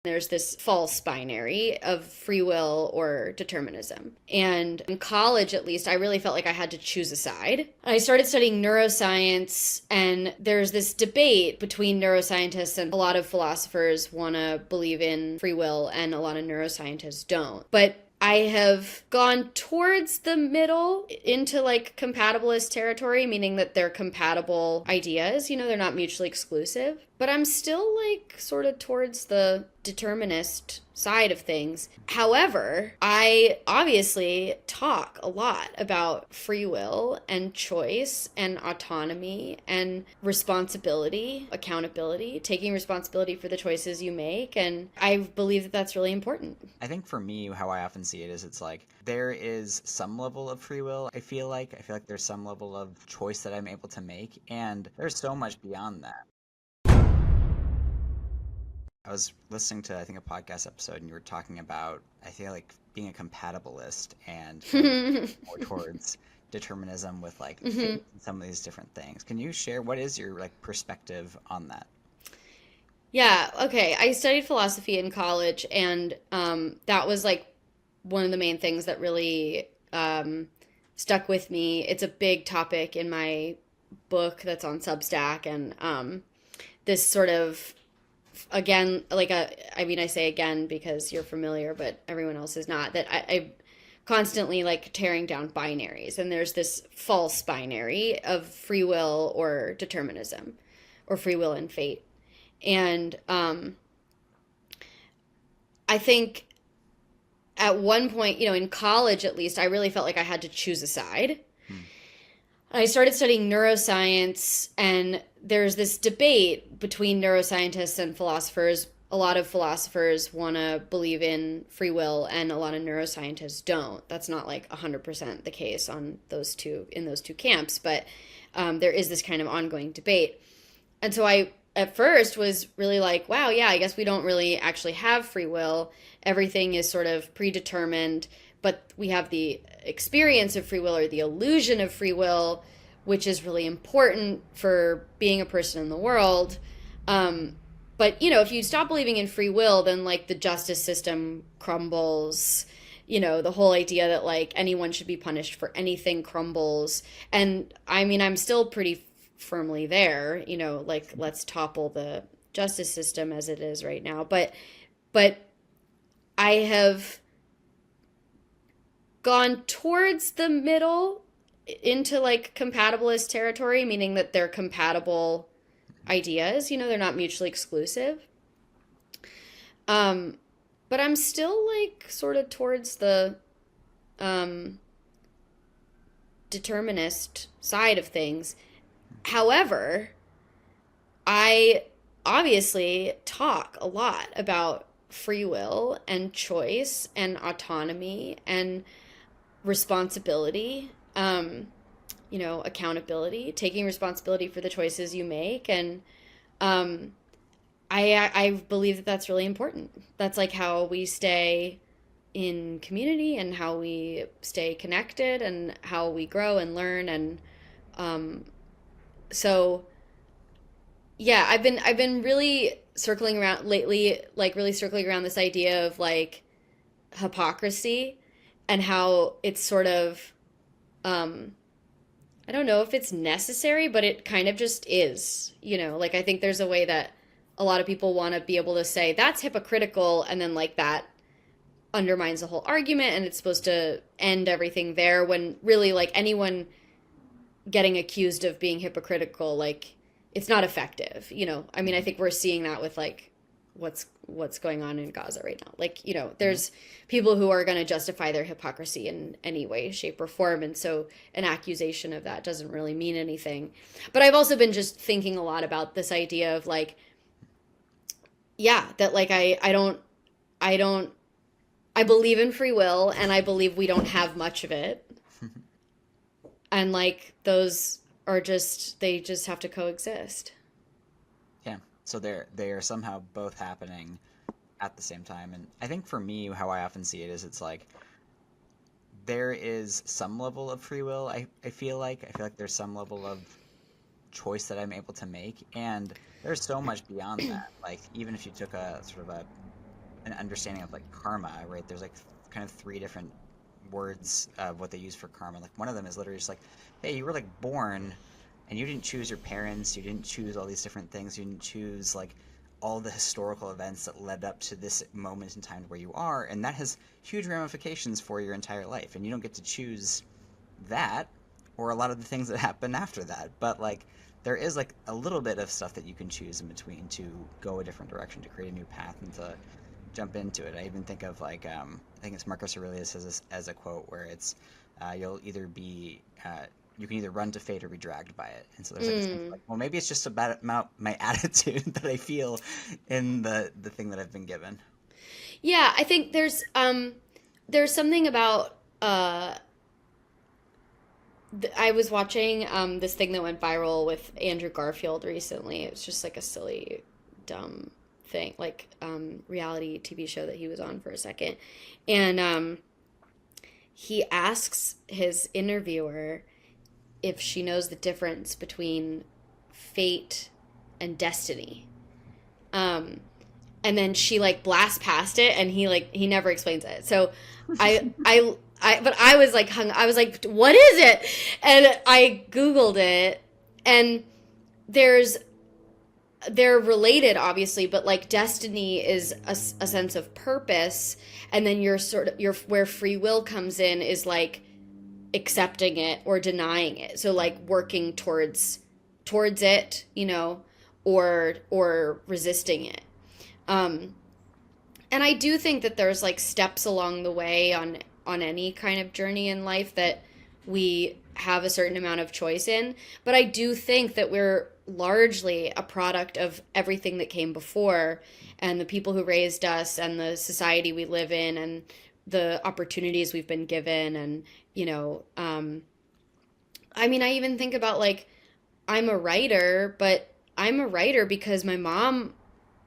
There's this false binary of free will or determinism. And in college, at least, I really felt like I had to choose a side. I started studying neuroscience, and there's this debate between neuroscientists, and a lot of philosophers want to believe in free will, and a lot of neuroscientists don't. But I have gone towards the middle into like compatibilist territory, meaning that they're compatible ideas, they're not mutually exclusive. But I'm still like sort of towards the determinist side of things. However, I obviously talk a lot about free will and choice and autonomy and responsibility, accountability, taking responsibility for the choices you make. And I believe that that's really important. I think for me, how I often see it is it's like there is some level of free will. I feel like there's some level of choice that I'm able to make, and there's so much beyond that. I was listening to, I think, a podcast episode, and you were talking about, I feel like, being a compatibilist and more towards determinism with like faith and some of these different things. Can you share what is your like perspective on that? Yeah, okay. I studied philosophy in college, and that was like one of the main things that really stuck with me. It's a big topic in my book that's on Substack, and this sort of again, I mean, I say again because you're familiar, but everyone else is not. That I constantly like tearing down binaries, and there's this false binary of free will or determinism, or free will and fate. And I think at one point, in college at least, I really felt like I had to choose a side. Hmm. I started studying neuroscience, and there's this debate between neuroscientists and philosophers. A lot of philosophers want to believe in free will, and a lot of neuroscientists don't. That's not like 100% the case on those two camps, but there is this kind of ongoing debate. And so I, at first, was really like, wow, yeah, I guess we don't really actually have free will. Everything is sort of predetermined, but we have the experience of free will, or the illusion of free will, which is really important for being a person in the world. But, if you stop believing in free will, then like the justice system crumbles. The whole idea that like anyone should be punished for anything crumbles. And I mean, I'm still pretty firmly there, like let's topple the justice system as it is right now. But I have gone towards the middle into like compatibilist territory, meaning that they're compatible ideas, they're not mutually exclusive. But I'm still like sort of towards the um, determinist side of things. However, I obviously talk a lot about free will and choice and autonomy and responsibility, accountability, taking responsibility for the choices you make. And um, I believe that that's really important. That's like how we stay in community, and how we stay connected, and how we grow and learn. And um, so yeah, I've been really circling around lately, like really circling around this idea of like hypocrisy, and how it's sort of um I don't know if it's necessary, but it kind of just is, like I think there's a way that a lot of people want to be able to say that's hypocritical, and then like that undermines the whole argument, and it's supposed to end everything there, when really like anyone getting accused of being hypocritical, like it's not effective. I mean, I think we're seeing that with like what's going on in Gaza right now. Like, there's people who are going to justify their hypocrisy in any way, shape, or form, and so an accusation of that doesn't really mean anything. But I've also been just thinking a lot about this idea of like, yeah, that like I don't I believe in free will, and I believe we don't have much of it, and like those are just they just have to coexist. Yeah. So they are somehow both happening at the same time. And I think for me, how I often see it is it's like there is some level of free will. I feel like there's some level of choice that I'm able to make, and there's so much beyond that. Like even if you took a sort of a an understanding of like karma, right? There's like kind of three different words of what they use for karma. Like one of them is literally just like, hey, you were like born and you didn't choose your parents, you didn't choose all these different things, you didn't choose like all the historical events that led up to this moment in time where you are, and that has huge ramifications for your entire life, and you don't get to choose that or a lot of the things that happen after that. But like there is like a little bit of stuff that you can choose in between to go a different direction, to create a new path and to jump into it. I even think of like I think it's Marcus Aurelius has this as a quote where it's you'll either be you can either run to fate or be dragged by it. And so there's like a sense of Mm. like, well, maybe it's just about my attitude that I feel in the thing that I've been given. Yeah, I think there's something about I was watching this thing that went viral with Andrew Garfield recently. It was just like a silly, dumb thing, like reality TV show that he was on for a second, and he asks his interviewer if she knows the difference between fate and destiny. Um, and then she like blasts past it, and he never explains it. So but I was like I was like, what is it? And I Googled it, and there's they're related obviously, but like destiny is a sense of purpose, and then your sort of your where free will comes in is like accepting it or denying it. So like working towards it, or resisting it. Um, and I do think that there's like steps along the way on any kind of journey in life that we have a certain amount of choice in. But I do think that we're largely a product of everything that came before, and the people who raised us, and the society we live in, and the opportunities we've been given. And I mean, I even think about like I'm a writer, but I'm a writer because my mom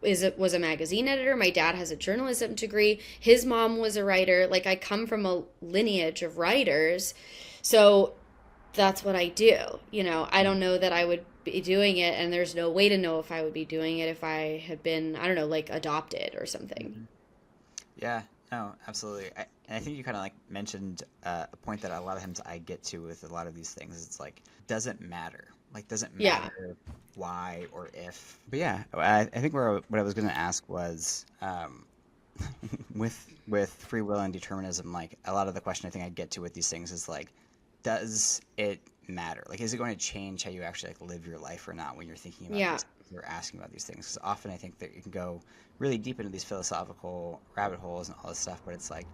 was a magazine editor. My dad has a journalism degree. His mom was a writer. Like I come from a lineage of writers. So that's what I do. I don't know that I would be doing it, and there's no way to know if I would be doing it if I had been, I don't know, like adopted or something. Hmm. Yeah, no, absolutely. And I think you kind of like mentioned a point that a lot of times I get to with a lot of these things. It's like, doesn't matter. Like, doesn't Yeah. matter why or if. But yeah, I think what I was going to ask was with free will and determinism, like a lot of the question I think I get to with these things is like, does it matter? Like, is it going to change how you actually like live your life or not when you're thinking about Yeah. these, you're asking about these things? Because often I think that you can go really deep into these philosophical rabbit holes and all this stuff, but it's like,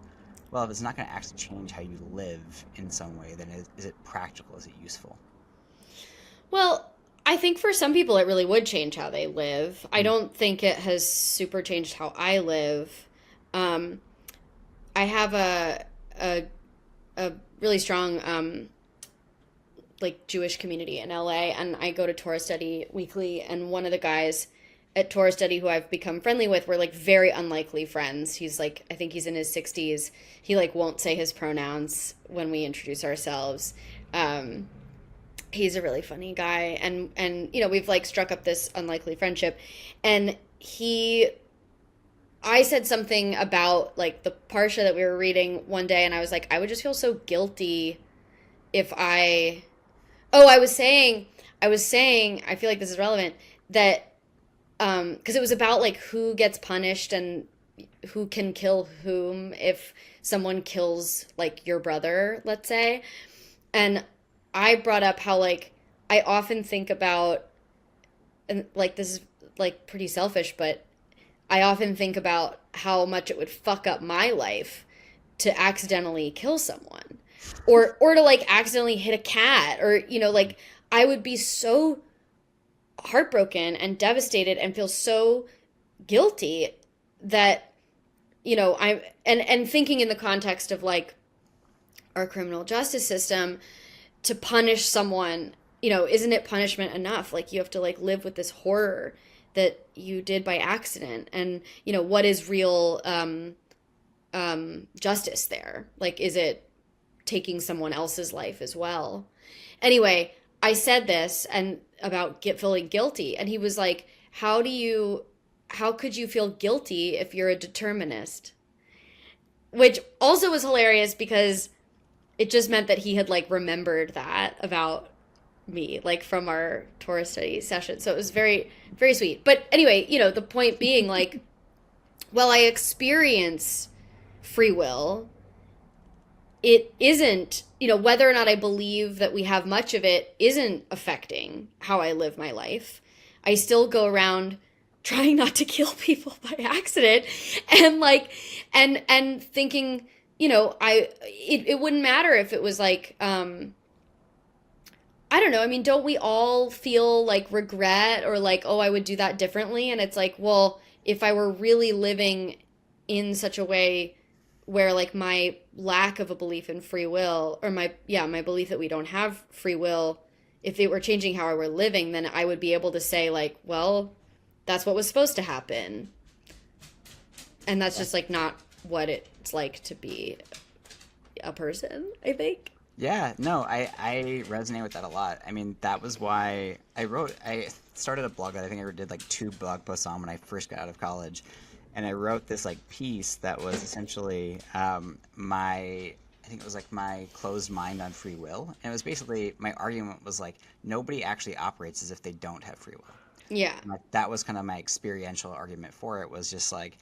well, if it's not going to actually change how you live in some way, then is it practical? Is it useful? Well, I think for some people it really would change how they live. I Mm. don't think it has super changed how I live. Um, I have a a really strong like Jewish community in LA, and I go to Torah study weekly, and one of the guys at Torah study who I've become friendly with, we're like very unlikely friends. He's like, I think he's in his 60s. He like won't say his pronouns when we introduce ourselves. Um, he's a really funny guy, and we've like struck up this unlikely friendship. And he I said something about like the parsha that we were reading one day, and I was like, I would just feel so guilty if I oh, I was saying, I feel like this is relevant, that because it was about like who gets punished and who can kill whom if someone kills like your brother, let's say. And I brought up how like I often think about, and like this is like pretty selfish, but I often think about how much it would fuck up my life to accidentally kill someone, or to like accidentally hit a cat, or like I would be so heartbroken and devastated and feel so guilty that I'm and thinking in the context of like our criminal justice system, to punish someone, isn't it punishment enough? Like you have to like live with this horror that you did by accident. And what is real justice there? Like, is it taking someone else's life as well? Anyway, I said this and about feeling guilty, and he was like, how could you feel guilty if you're a determinist? Which also was hilarious because it just meant that he had like remembered that about me, like from our Torah study session. So it was very, very sweet. But anyway, the point being, like, while I experience free will, it isn't, whether or not I believe that we have much of it isn't affecting how I live my life. I still go around trying not to kill people by accident, and like, and thinking, it wouldn't matter if it was like, I don't know. I mean, don't we all feel like regret or like, oh, I would do that differently? And it's like, well, if I were really living in such a way where like my lack of a belief in free will, or my belief that we don't have free will, if it were changing how I were living, then I would be able to say like, well, that's what was supposed to happen. And that's just like not what it's like to be a person, I think. Yeah, no, I resonate with that a lot. I mean, that was why I started a blog that I think I did like two blog posts on when I first got out of college. And I wrote this like piece that was essentially I think it was like my closed mind on free will. And it was basically, my argument was like, nobody actually operates as if they don't have free will. Yeah. And like, that was kind of my experiential argument for it, was just like,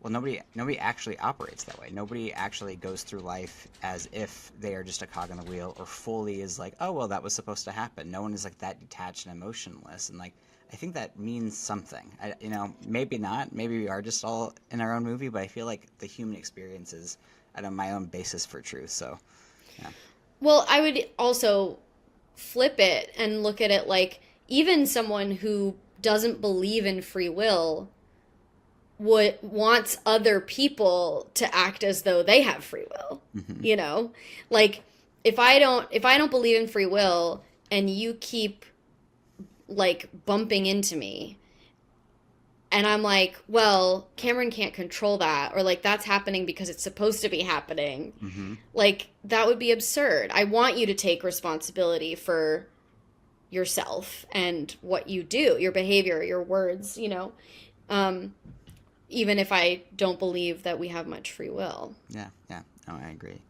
well, nobody actually operates that way. Nobody actually goes through life as if they are just a cog in the wheel, or fully is like, oh, well, that was supposed to happen. No one is like that detached and emotionless. And like, I think that means something. Maybe not. Maybe we are just all in our own movie, but I feel like the human experience is, I don't know, my own basis for truth. So, yeah. Well, I would also flip it and look at it like even someone who doesn't believe in free will would wants other people to act as though they have free will. Hmm. Like if I don't believe in free will and you keep like bumping into me, and I'm like, well, Cameron can't control that, or like that's happening because it's supposed to be happening. Hmm. Like that would be absurd. I want you to take responsibility for yourself and what you do, your behavior, your words. Um, Even if I don't believe that we have much free will. Yeah, yeah. No, I agree.